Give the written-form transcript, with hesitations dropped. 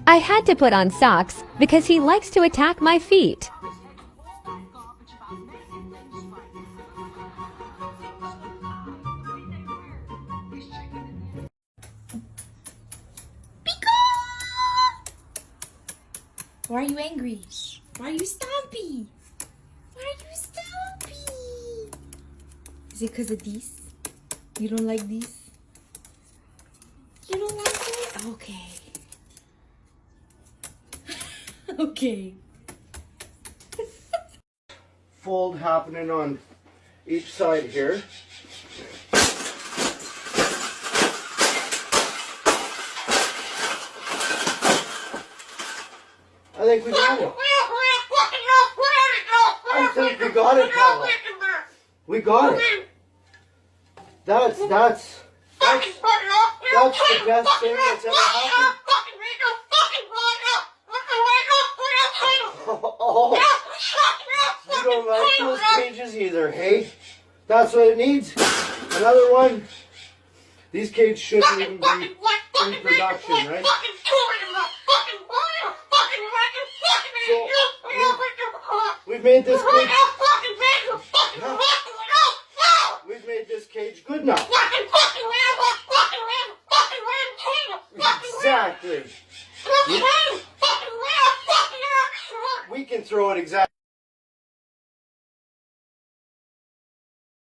I had to put on socks because he likes to attack my feet. Why are you angry? Why are you stompy? Why are you stompy? Is it because of these? You don't like these? You don't like it? Okay. Okay. Fold happening on each side here. I think we got it. I think we got it, Paula. We got it. That's the best thing that's ever happened. Oh, you don't like those cages either, hey? That's what it needs. Another one. These cages shouldn't even be in production, right? So, we've made this cage. Yeah. We've made this cage good now. Exactly. We can throw it exactly.